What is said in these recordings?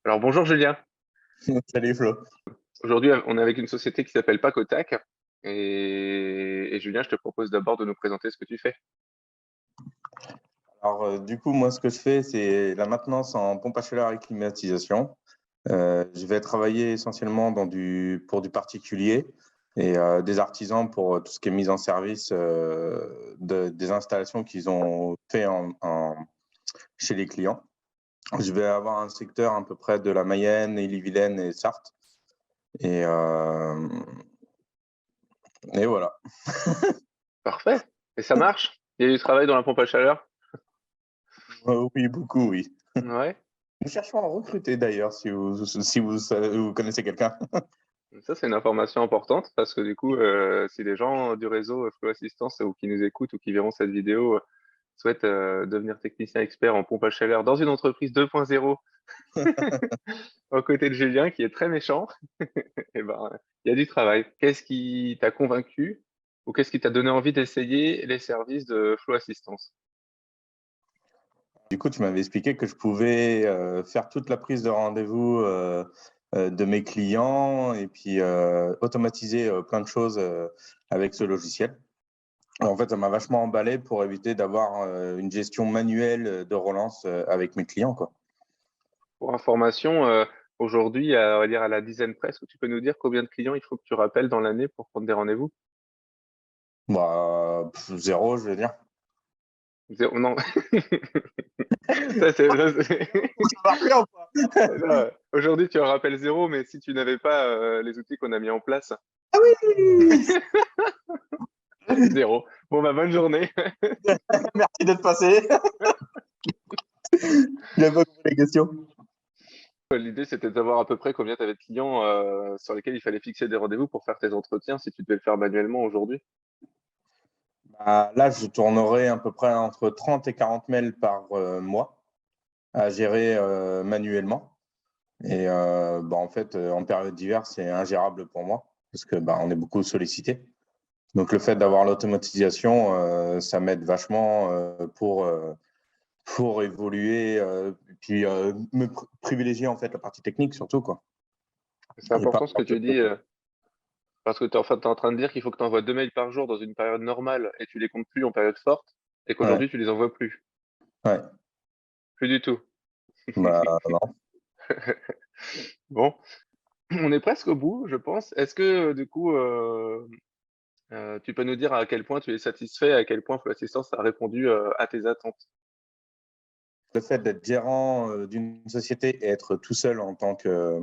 Alors bonjour Julien. Salut Flo. Aujourd'hui, on est avec une société qui s'appelle Pacotac. Et Julien, je te propose d'abord de nous présenter ce que tu fais. Alors, du coup, moi, ce que je fais, c'est la maintenance en pompe à chaleur et climatisation. Je vais travailler essentiellement pour du particulier et des artisans pour tout ce qui est mise en service des installations qu'ils ont fait chez les clients. Je vais avoir un secteur à peu près de la Mayenne, Ille-et-Vilaine et Sarthe. Et, euh, et voilà. Parfait. Et ça marche? Il y a du travail dans la pompe à chaleur? Oui, beaucoup, oui. Ouais. Nous cherchons à recruter d'ailleurs, si vous connaissez quelqu'un. Ça, c'est une information importante parce que du coup, si les gens du réseau Flow Assistance ou qui nous écoutent ou qui verront cette vidéo souhaitent devenir technicien expert en pompe à chaleur dans une entreprise 2.0 aux côtés de Julien qui est très méchant, eh ben, il y a du travail. Qu'est-ce qui t'a convaincu ou qu'est-ce qui t'a donné envie d'essayer les services de Flow Assistance? Du coup, tu m'avais expliqué que je pouvais faire toute la prise de rendez-vous de mes clients et puis automatiser plein de choses avec ce logiciel. En fait, ça m'a vachement emballé pour éviter d'avoir une gestion manuelle de relance avec mes clients, quoi. Pour information, aujourd'hui, on va dire à la dizaine presque, tu peux nous dire combien de clients il faut que tu rappelles dans l'année pour prendre des rendez-vous? Zéro, je veux dire. Zéro, non. Ça, c'est- Ça marche bien ou pas? Non, aujourd'hui, tu en rappelles zéro, mais si tu n'avais pas les outils qu'on a mis en place, Ah oui. zéro. Bon, bah, bonne journée. Merci d'être passé. Il a pas compris la question. L'idée, c'était de savoir à peu près combien tu avais de clients sur lesquels il fallait fixer des rendez-vous pour faire tes entretiens si tu devais le faire manuellement aujourd'hui. Là, je tournerai à peu près entre 30 et 40 mails par mois à gérer manuellement. Et en fait, en période d'hiver, c'est ingérable pour moi parce que on est beaucoup sollicité. Donc, le fait d'avoir l'automatisation, ça m'aide vachement pour évoluer et puis privilégier en fait la partie technique surtout, quoi. C'est Et pas important ce que tu dis. Parce que tu es, en train de dire qu'il faut que tu envoies 2 mails par jour dans une période normale et tu les comptes plus en période forte et ouais, qu'aujourd'hui tu les envoies plus. ouais. Plus du tout. Non. Bon, on est presque au bout, je pense. Est-ce que du coup, tu peux nous dire à quel point tu es satisfait, à quel point Flow Assistance a répondu à tes attentes? Le fait d'être gérant d'une société et être tout seul en tant que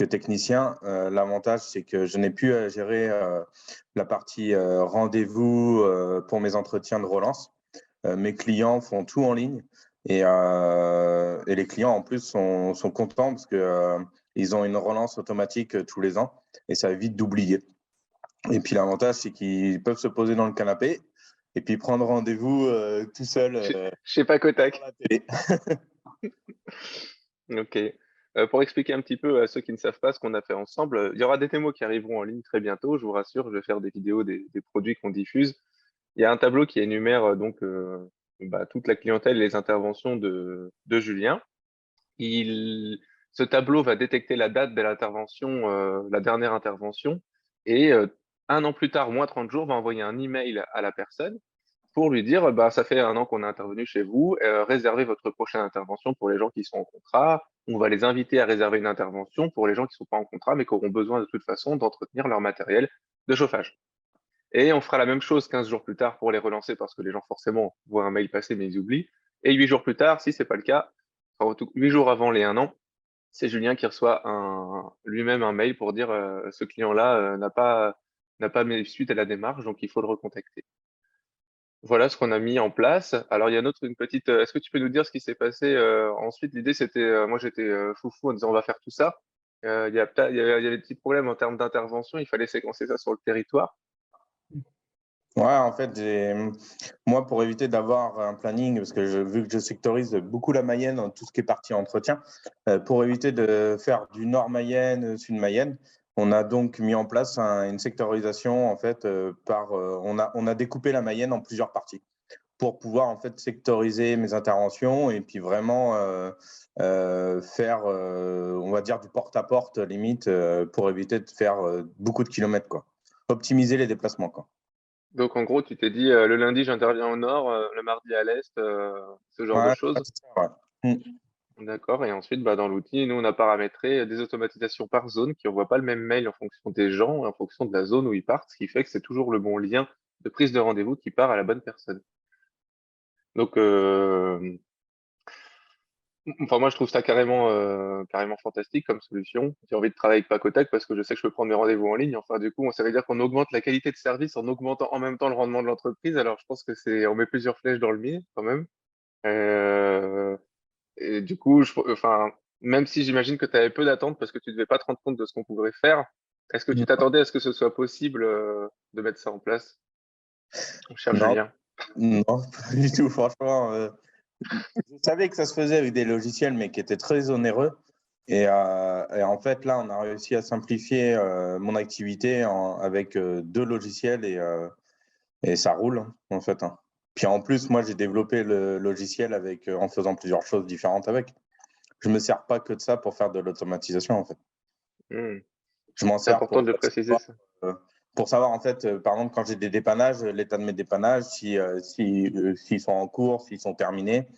technicien, l'avantage, c'est que je n'ai plus à gérer la partie rendez-vous pour mes entretiens de relance. Mes clients font tout en ligne et les clients, en plus, sont contents parce que ils ont une relance automatique tous les ans et ça évite d'oublier. Et puis, l'avantage, c'est qu'ils peuvent se poser dans le canapé et puis prendre rendez-vous tout seul Je sais pas devant Kotak. la télé. Ok. Pour expliquer un petit peu à ceux qui ne savent pas ce qu'on a fait ensemble, il y aura des démos qui arriveront en ligne très bientôt, je vous rassure. Je vais faire des vidéos des produits qu'on diffuse. Il y a un tableau qui énumère toute la clientèle et les interventions de Julien. Ce tableau va détecter la date de l'intervention, la dernière intervention, et un an plus tard, moins 30 jours, va envoyer un email à la personne pour lui dire, bah, ça fait un an qu'on est intervenu chez vous, réservez votre prochaine intervention pour les gens qui sont en contrat. On va les inviter à réserver une intervention pour les gens qui ne sont pas en contrat, mais qui auront besoin de toute façon d'entretenir leur matériel de chauffage. Et on fera la même chose 15 jours plus tard pour les relancer parce que les gens forcément voient un mail passer mais ils oublient. Et 8 jours plus tard, si c'est pas le cas, 8 jours avant les 1 an, c'est Julien qui reçoit lui-même un mail pour dire ce client-là n'a pas mis suite à la démarche, donc il faut le recontacter. Voilà ce qu'on a mis en place. Alors il y a une petite. Est-ce que tu peux nous dire ce qui s'est passé ensuite? L'idée c'était, moi j'étais foufou en disant on va faire tout ça. Il y avait des petits problèmes en termes d'intervention. Il fallait séquencer ça sur le territoire. Ouais, en fait, moi, pour éviter d'avoir un planning, parce que vu que je sectorise beaucoup la Mayenne, dans tout ce qui est partie entretien, pour éviter de faire du Nord Mayenne, Sud Mayenne, on a donc mis en place une sectorisation, en fait, on a découpé la Mayenne en plusieurs parties pour pouvoir en fait sectoriser mes interventions et puis vraiment faire, on va dire, du porte-à-porte limite pour éviter de faire beaucoup de kilomètres, quoi. Optimiser les déplacements, quoi. Donc, en gros, tu t'es dit, le lundi, j'interviens au nord, le mardi à l'est, ce genre de Ouais, choses. c'est ça, ouais. D'accord. Et ensuite, bah, dans l'outil, nous, on a paramétré des automatisations par zone qui envoient pas le même mail en fonction des gens, en fonction de la zone où ils partent, ce qui fait que c'est toujours le bon lien de prise de rendez-vous qui part à la bonne personne. Donc, enfin, moi, je trouve ça carrément fantastique comme solution. J'ai envie de travailler avec Pacotac parce que je sais que je peux prendre mes rendez-vous en ligne. Enfin, du coup, ça veut dire qu'on augmente la qualité de service en augmentant en même temps le rendement de l'entreprise. Alors, je pense que on met plusieurs flèches dans le mille quand même. Euh, et du coup, enfin, même si j'imagine que tu avais peu d'attentes parce que tu devais pas te rendre compte de ce qu'on pouvait faire, est-ce que tu t'attendais à ce que ce soit possible de mettre ça en place, mon cher Non, Julien? non, pas du tout, franchement. Je savais que ça se faisait avec des logiciels, mais qui étaient très onéreux. Et en fait, là, on a réussi à simplifier mon activité avec 2 logiciels et ça roule, hein, en fait, hein. Puis en plus, moi, j'ai développé le logiciel en faisant plusieurs choses différentes avec. Je me sers pas que de ça pour faire de l'automatisation, en fait. Hmm. Je m'en C'est sers important de le préciser, ça. euh, pour savoir, en fait, par exemple, quand j'ai des dépannages, l'état de mes dépannages, s'ils sont en cours, s'ils sont terminés.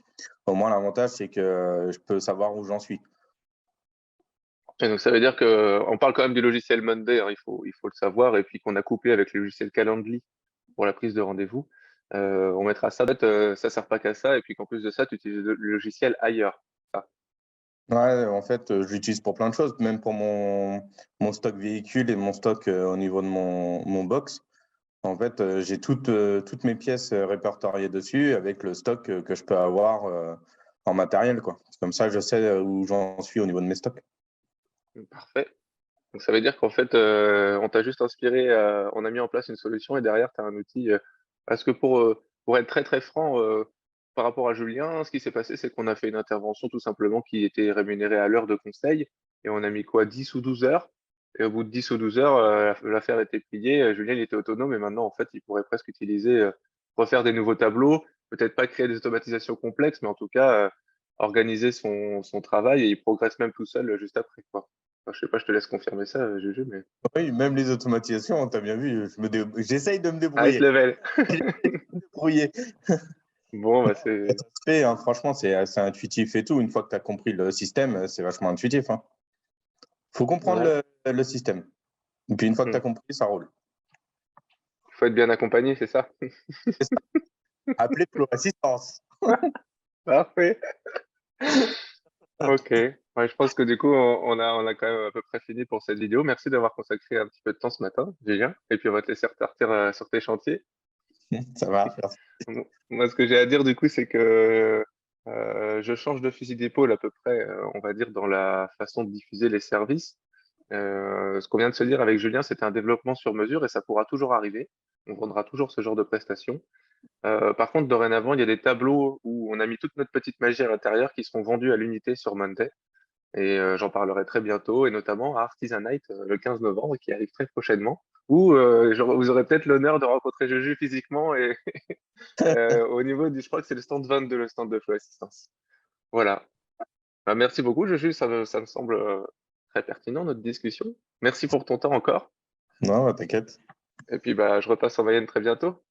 Au moins, l'avantage, c'est que je peux savoir où j'en suis. Et donc, ça veut dire que on parle quand même du logiciel Monday, hein, il faut le savoir, et puis qu'on a couplé avec le logiciel Calendly pour la prise de rendez-vous. On mettra ça, en fait, ça sert pas qu'à ça, et puis qu'en plus de ça, tu utilises le logiciel ailleurs. Ah, Ouais, en fait, je l'utilise pour plein de choses, même pour mon stock véhicule et mon stock au niveau de mon box. En fait, j'ai toutes mes pièces répertoriées dessus avec le stock que je peux avoir en matériel, quoi. Comme ça, je sais où j'en suis au niveau de mes stocks. parfait. Donc, ça veut dire qu'en fait, on t'a juste inspiré, on a mis en place une solution, et derrière, tu as un outil. Parce que pour être très très franc, par rapport à Julien, ce qui s'est passé, c'est qu'on a fait une intervention tout simplement qui était rémunérée à l'heure de conseil, et on a mis quoi, 10 ou 12 heures. Et au bout de 10 ou 12 heures, l'affaire était pliée. Julien, il était autonome, et maintenant, en fait, il pourrait presque utiliser, refaire des nouveaux tableaux, peut-être pas créer des automatisations complexes, mais en tout cas, organiser son travail, et il progresse même tout seul juste après, quoi. Enfin, je sais pas, je te laisse confirmer ça, Juju, mais. Oui, même les automatisations, tu as bien vu, j'essaye de me High débrouiller. level. Débrouiller. Bon, bah Ça c'est. se fait, hein, franchement, c'est assez intuitif et tout. Une fois que tu as compris le système, c'est vachement intuitif, hein. Faut comprendre Ouais. le système. Et puis une fois que tu as Hmm. compris, ça roule. Faut être bien accompagné, c'est ça? C'est ça. Appelez Flow Assistance. Parfait. Ok. Ouais, je pense que du coup, on a quand même à peu près fini pour cette vidéo. Merci d'avoir consacré un petit peu de temps ce matin, Julien. Et puis, on va te laisser repartir sur tes chantiers. Ça va, merci. Moi, ce que j'ai à dire, du coup, c'est que je change de fusil d'épaule à peu près, on va dire, dans la façon de diffuser les services. Ce qu'on vient de se dire avec Julien, c'était un développement sur mesure, et ça pourra toujours arriver. On vendra toujours ce genre de prestations. Par contre, dorénavant, il y a des tableaux où on a mis toute notre petite magie à l'intérieur qui seront vendus à l'unité sur Monday. Et j'en parlerai très bientôt, et notamment à Artisanite le 15 novembre, qui arrive très prochainement, où vous aurez peut-être l'honneur de rencontrer Juju physiquement, et au niveau du, je crois que c'est le stand 22, le stand de Flow Assistance. Voilà. Bah, merci beaucoup, Juju, ça me semble très pertinent, notre discussion. Merci pour ton temps encore. Non, bah, t'inquiète. Et puis, bah, je repasse en Mayenne très bientôt.